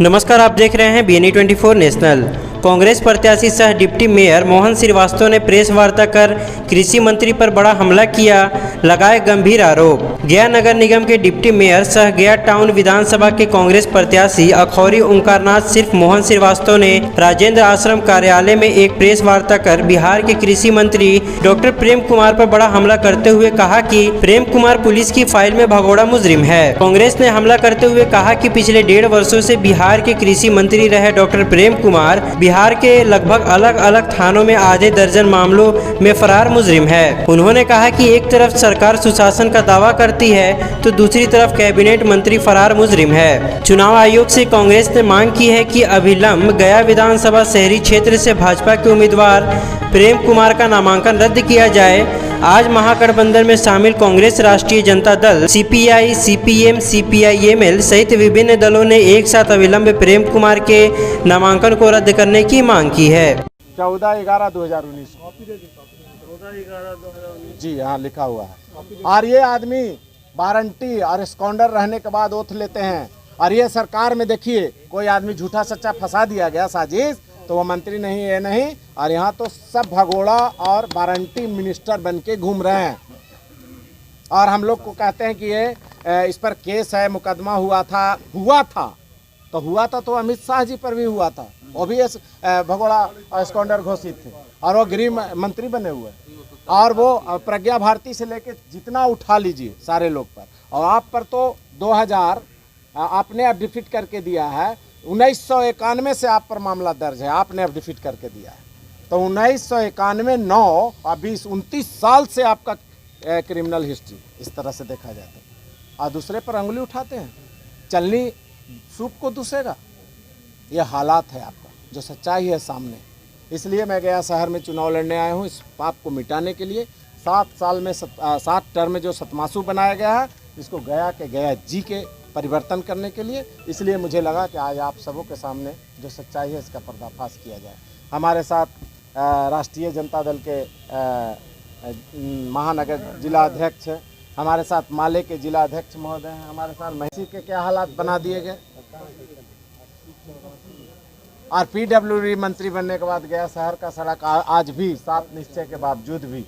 नमस्कार, आप देख रहे हैं BNE 24 नेशनल। कांग्रेस प्रत्याशी सह डिप्टी मेयर मोहन श्रीवास्तव ने प्रेस वार्ता कर कृषि मंत्री पर बड़ा हमला किया, लगाए गंभीर आरोप। गया नगर निगम के डिप्टी मेयर सह गया टाउन विधानसभा के कांग्रेस प्रत्याशी अखौरी ओंकारनाथ सिर्फ मोहन श्रीवास्तव ने राजेंद्र आश्रम कार्यालय में एक प्रेस वार्ता कर बिहार के कृषि मंत्री डॉक्टर प्रेम कुमार पर बड़ा हमला करते हुए कहा कि प्रेम कुमार पुलिस की फाइल में भगोड़ा मुजरिम है। कांग्रेस ने हमला करते हुए कहा कि पिछले 1.5 वर्षों से बिहार के कृषि मंत्री रहे डॉक्टर प्रेम कुमार बिहार के लगभग अलग अलग थानों में आधे दर्जन मामलों में फरार मुजरिम है। उन्होंने कहा कि एक तरफ सरकार सुशासन का दावा करती है तो दूसरी तरफ कैबिनेट मंत्री फरार मुजरिम है। चुनाव आयोग से कांग्रेस ने मांग की है कि अविलंब गया विधानसभा शहरी क्षेत्र से भाजपा के उम्मीदवार प्रेम कुमार का नामांकन रद्द किया जाए। आज महागठबंधन में शामिल कांग्रेस, राष्ट्रीय Janata Dal, CPI, CPM, CPI-ML सहित विभिन्न दलों ने एक साथ अविलंब प्रेम कुमार के नामांकन को रद्द करने की मांग की है। 14/11/2019 जी हाँ लिखा हुआ है। और ये आदमी वारंटी और स्कॉन्डर रहने के बाद ओथ लेते हैं। और ये सरकार में देखिए कोई आदमी झूठा सच्चा फंसा दिया गया साजिश तो वो मंत्री नहीं, ये नहीं। और यहाँ तो सब भगोड़ा और वारंटी मिनिस्टर बन के घूम रहे हैं। और हम लोग को कहते हैं कि ये इस पर केस है, मुकदमा हुआ था तो अमित शाह जी पर भी हुआ था, वो भी भगोड़ा और स्कॉन्डर घोषित थे और वो गृह मंत्री बने हुए। और वो प्रज्ञा भारती से लेके जितना उठा लीजिए सारे लोग पर, और आप पर तो 2000 आपने अब डिफीट करके दिया है। 1991 से आप पर मामला दर्ज है, आपने अब डिफीट करके दिया है। तो 1991, 9 और 20, 29 साल से आपका क्रिमिनल हिस्ट्री इस तरह से देखा जाता है। और दूसरे पर अंगुली उठाते हैं, चलनी सूप को दूसेगा। यह हालात है आपका, जो सच्चाई है सामने। इसलिए मैं गया शहर में चुनाव लड़ने आया हूँ, इस पाप को मिटाने के लिए। 7 साल में 7 टर्म में जो सतमासु बनाया गया है, इसको गया के गया जी के परिवर्तन करने के लिए। इसलिए मुझे लगा कि आज आप सबों के सामने जो सच्चाई है इसका पर्दाफाश किया जाए। हमारे साथ राष्ट्रीय जनता दल के महानगर जिला अध्यक्ष हैं, हमारे साथ माले के जिला अध्यक्ष महोदय हैं, हमारे साथ महिषी के क्या हालात बना दिए गए। और PWD मंत्री बनने के बाद गया शहर का सड़क आज भी 7 निश्चय के बावजूद भी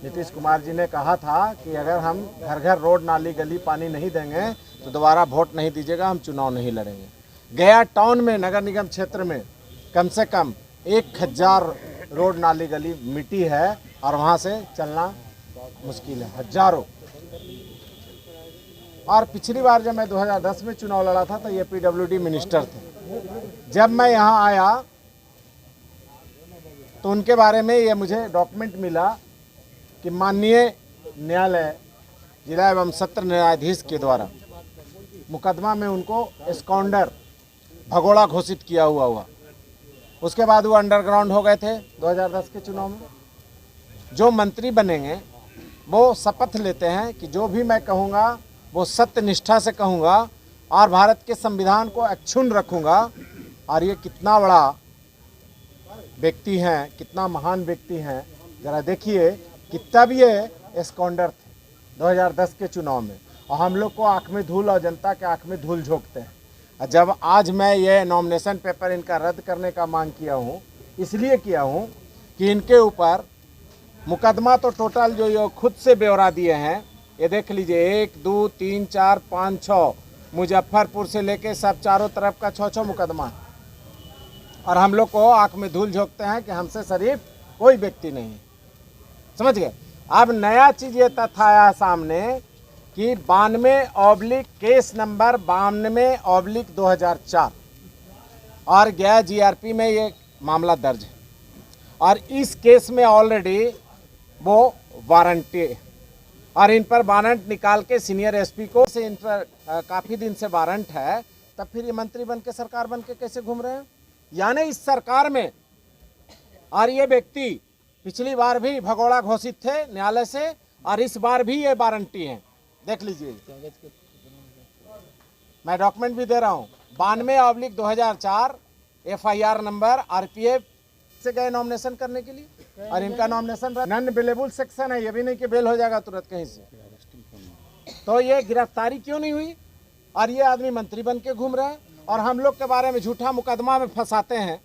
नीतीश कुमार जी ने कहा था कि अगर हम घर घर रोड, नाली, गली, पानी नहीं देंगे तो दोबारा वोट नहीं दीजिएगा, हम चुनाव नहीं लड़ेंगे। गया टाउन में नगर निगम क्षेत्र में कम से कम 1000 रोड, नाली, गली मिट्टी है और वहाँ से चलना मुश्किल है, हजारों। और पिछली बार जब मैं 2010 में चुनाव लड़ा था तो ये PWD मिनिस्टर थे। जब मैं यहाँ आया तो उनके बारे में ये मुझे डॉक्यूमेंट मिला कि माननीय न्यायालय, जिला एवं सत्र न्यायाधीश के द्वारा मुकदमा में उनको स्कॉन्डर, भगोड़ा घोषित किया हुआ। उसके बाद वो अंडरग्राउंड हो गए थे 2010 के चुनाव में। जो मंत्री बनेंगे वो शपथ लेते हैं कि जो भी मैं कहूँगा वो सत्य निष्ठा से कहूँगा और भारत के संविधान को अक्षुण्ण रखूँगा। और ये कितना बड़ा व्यक्ति हैं, कितना महान व्यक्ति हैं, ज़रा देखिए कि तब ये स्कॉन्डर थे 2010 के चुनाव में, और हम लोग को आँख में धूल और जनता के आँख में धूल झोंकते हैं। जब आज मैं ये नॉमिनेशन पेपर इनका रद्द करने का मांग किया हूँ, इसलिए किया हूँ कि इनके ऊपर मुकदमा तो टोटल जो ये खुद से ब्यौरा दिए हैं, ये देख लीजिए 1, 2, 3, 4, 5, 6 मुजफ्फरपुर से लेके सब चारों तरफ का 6 मुकदमा है। और हम लोग को आँख में धूल झोंकते हैं कि हमसे शरीफ कोई व्यक्ति नहीं है। समझ गए। अब नया चीज़ ये तथ्य आया सामने कि 92/ केस नंबर 92/2004 और गया GRP में ये मामला दर्ज है। और इस केस में ऑलरेडी वो वारंटी, और इन पर वारंट निकाल के सीनियर SP को से इन पर काफ़ी दिन से वारंट है, तब फिर ये मंत्री बन के सरकार बन के कैसे घूम रहे हैं? यानी इस सरकार में, और ये व्यक्ति पिछली बार भी भगोड़ा घोषित थे न्यायालय से और इस बार भी ये वारंटी हैं। देख लीजिए, मैं डॉक्यूमेंट भी दे रहा हूँ। 92/2004 FIR नंबर RPF से गए नॉमिनेशन करने के लिए, और इनका नॉमिनेशन नॉन बेलेबल सेक्शन है, ये भी नहीं कि बेल हो जाएगा तुरंत कहीं से। तो ये गिरफ्तारी क्यों नहीं हुई? और ये आदमी मंत्री बन के घूम रहा है। और हम लोग के बारे में झूठा मुकदमा में फंसाते हैं,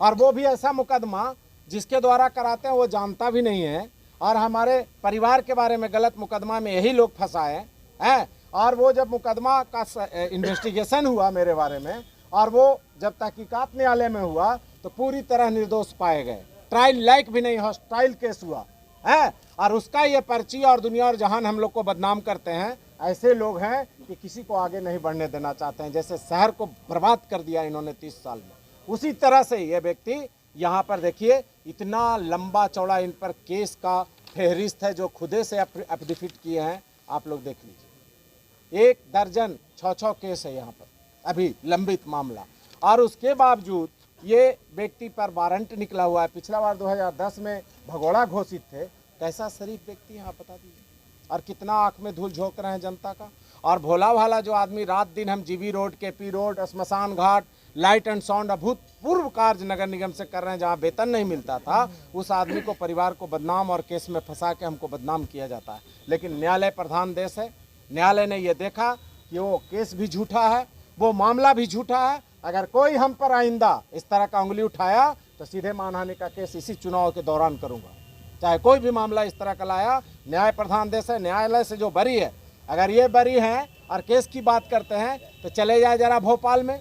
और वो भी ऐसा मुकदमा जिसके द्वारा कराते हैं वो जानता भी नहीं है, और हमारे परिवार के बारे में गलत मुकदमा में यही लोग फंसाए हैं। और वो जब मुकदमा का इन्वेस्टिगेशन हुआ मेरे बारे में, और वो जब तहकीकात न्यायालय में हुआ तो पूरी तरह निर्दोष पाए गए, ट्रायल लायक भी नहीं, हॉस्टाइल केस हुआ है। और उसका ये पर्ची और दुनिया और जहान हम लोग को बदनाम करते हैं। ऐसे लोग हैं कि किसी को आगे नहीं बढ़ने देना चाहते हैं, जैसे शहर को बर्बाद कर दिया इन्होंने 30 साल में, उसी तरह से ये व्यक्ति यहाँ पर देखिए इतना लंबा चौड़ा इन पर केस का फहरिस्त है जो खुदे से एफिडेविट किए हैं। आप लोग देख लीजिए, 1 दर्जन 6 केस है यहाँ पर अभी लंबित मामला, और उसके बावजूद ये व्यक्ति पर वारंट निकला हुआ है। पिछला बार 2010 में भगोड़ा घोषित थे। कैसा शरीफ व्यक्ति यहाँ बता दीजिए, और कितना आंख में धूल झोंक रहे हैं जनता का। और भोला भाला जो आदमी रात दिन हम जीबी रोड, केपी रोड, श्मशान घाट, लाइट एंड साउंड अभूतपूर्व कार्य नगर निगम से कर रहे हैं, जहाँ वेतन नहीं मिलता था, उस आदमी को, परिवार को बदनाम और केस में फंसा के हमको बदनाम किया जाता है। लेकिन न्यायालय प्रधान देश है, न्यायालय ने ये देखा कि वो केस भी झूठा है, वो मामला भी झूठा है। अगर कोई हम पर आइंदा इस तरह का उंगली उठाया तो सीधे मानहानि का केस इसी चुनाव के दौरान करूंगा। चाहे कोई भी मामला इस तरह का लाया, न्याय प्रधान देश है, न्यायालय से जो बरी है, अगर ये बरी हैं और केस की बात करते हैं तो चले जाए जरा भोपाल में,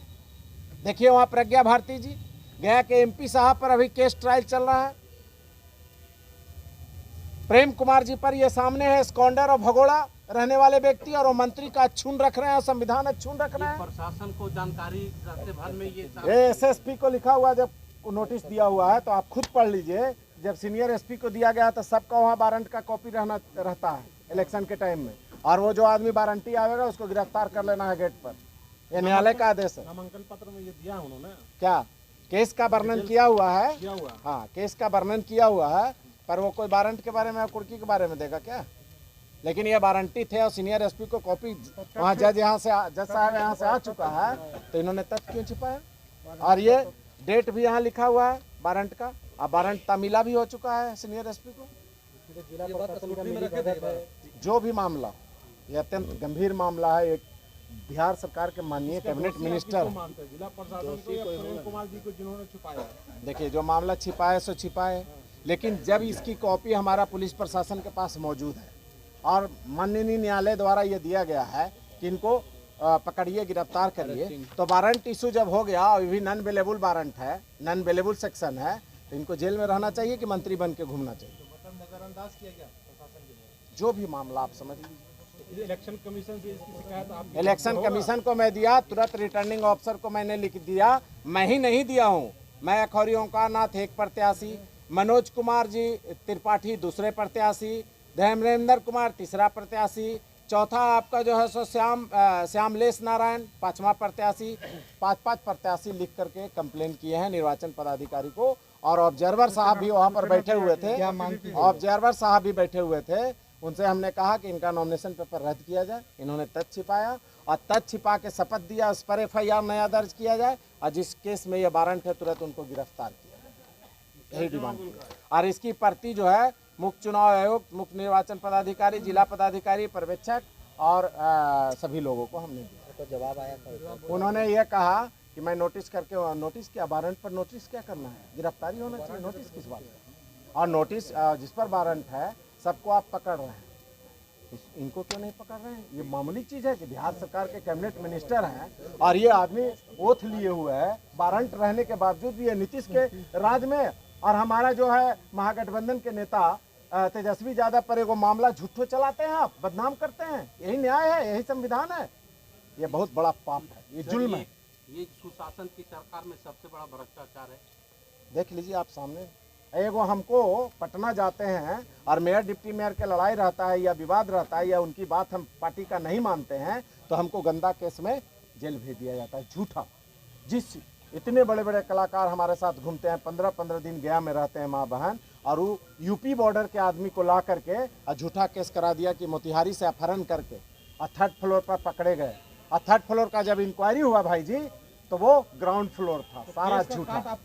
देखिए वहाँ प्रज्ञा भारती जी, गया के एमपी साहब पर अभी केस ट्रायल चल रहा है। प्रेम कुमार जी पर ये सामने है, स्कॉन्डर और भगोड़ा रहने वाले व्यक्ति, और वो मंत्री का अच्छून रख रहे हैं और संविधान अच्छून रख रहे हैं। प्रशासन को जानकारी रास्ते भर में ये एसएसपी को लिखा हुआ जब नोटिस दिया हुआ है तो आप खुद पढ़ लीजिए। जब सीनियर एसपी को दिया गया तो सबका वहाँ वारंट का कॉपी रहता है इलेक्शन के टाइम में, और वो जो आदमी वारंटी आएगा उसको गिरफ्तार कर लेना है गेट पर। ये न्यायालय का आदेश है। नामांकन पत्र में ये दिया उन्होंने क्या केस का वर्णन किया हुआ है? हाँ, केस का वर्णन किया हुआ है, पर वो कोई वारंट के बारे में, कुर्की के बारे में देगा क्या? लेकिन ये वारंटी थे और सीनियर एसपी को कॉपी वहाँ जज साहब यहाँ से आ चुका है, तो इन्होंने तथ्य क्यों छिपाया? और ये डेट भी यहाँ लिखा हुआ है वारंट का, और वारंट तामीला भी हो चुका है सीनियर एसपी को। जो भी मामला, ये अत्यंत गंभीर मामला है। एक बिहार सरकार के माननीय कैबिनेट मिनिस्टर, जिला प्रशासन प्रेम कुमार जी को जिन्होंने छुपाया, देखिए जो मामला छिपाए सो छिपाए, लेकिन जब इसकी कॉपी हमारा पुलिस प्रशासन के पास मौजूद है और माननीय न्यायालय द्वारा ये दिया गया है कि इनको पकड़िए, गिरफ्तार करिए, तो वारंट इशू जब हो गया और भी नॉन अवेलेबल वारंट है, नॉन अवेलेबल सेक्शन है, तो इनको जेल में रहना चाहिए कि मंत्री बन के घूमना चाहिए? नजरअंदाज किया गया प्रशासन के। जो भी मामला आप समझ लीजिए। इलेक्शन कमीशन से इसकी शिकायत आप? इलेक्शन कमीशन को मैं दिया, तुरंत रिटर्निंग ऑफिसर को मैंने लिख दिया। मैं ही नहीं दिया हूँ, मैं अखौरी ओंकारनाथ एक प्रत्याशी, मनोज कुमार जी त्रिपाठी दूसरे प्रत्याशी, धर्मेंद्र कुमार तीसरा प्रत्याशी, चौथा आपका जो है सो श्यामलेश नारायण पांचवा प्रत्याशी, 5 प्रत्याशी लिख करके कंप्लेन किए हैं निर्वाचन पदाधिकारी को। और ऑब्जर्वर साहब भी वहाँ पर बैठे हुए थे, ऑब्जर्वर साहब भी बैठे हुए थे। उनसे हमने कहा कि इनका नॉमिनेशन पेपर रद्द किया जाए। इन्होंने तथ्य छिपाया और तथ्य छिपा के शपथ दिया उस पर FIR नया दर्ज किया जाए, और जिस केस में ये वारंट है तुरंत उनको गिरफ्तार किया जाए, यही डिमांड किया। और इसकी प्रति जो है मुख्य चुनाव आयुक्त, मुख्य निर्वाचन पदाधिकारी, जिला पदाधिकारी, पर्यवेक्षक और सभी लोगों को हमने दिया। तो जवाब आया था, उन्होंने ये कहा कि मैं नोटिस करके, नोटिस क्या, वारंट पर नोटिस क्या करना है, गिरफ्तारी होना चाहिए, नोटिस किस बात का? और नोटिस जिस पर वारंट है सबको आप पकड़ रहे हैं, इनको क्यों नहीं पकड़ रहे हैं? ये मामूली चीज़ है कि बिहार सरकार के कैबिनेट मिनिस्टर हैं और ये आदमी ओथ लिए हुए है, वारंट रहने के बावजूद भी ये नीतीश के राज में, और हमारा जो है महागठबंधन के नेता तेजस्वी यादव पर एगो मामला झूठो चलाते हैं, आप बदनाम करते हैं। यही न्याय है, यही संविधान है? ये बहुत बड़ा पाप है, ये जुल्म है। ये सुशासन की सरकार में सबसे बड़ा भ्रष्टाचार है। देख लीजिए आप सामने, एगो हमको पटना जाते हैं और मेयर डिप्टी मेयर के लड़ाई रहता है या विवाद रहता है या उनकी बात हम पार्टी का नहीं मानते हैं तो हमको गंदा केस में जेल भेज दिया जाता है, झूठा। जिस इतने बड़े बड़े कलाकार हमारे साथ घूमते हैं, 15-15 दिन गया में रहते हैं माँ बहन, और वो यूपी बॉर्डर के आदमी को ला करके और झूठा केस करा दिया कि मोतिहारी से अपहरण करके और 3rd फ्लोर पर पकड़े गए। और 3rd फ्लोर का जब इंक्वायरी हुआ भाई जी, तो वो ग्राउंड फ्लोर था, सारा झूठा।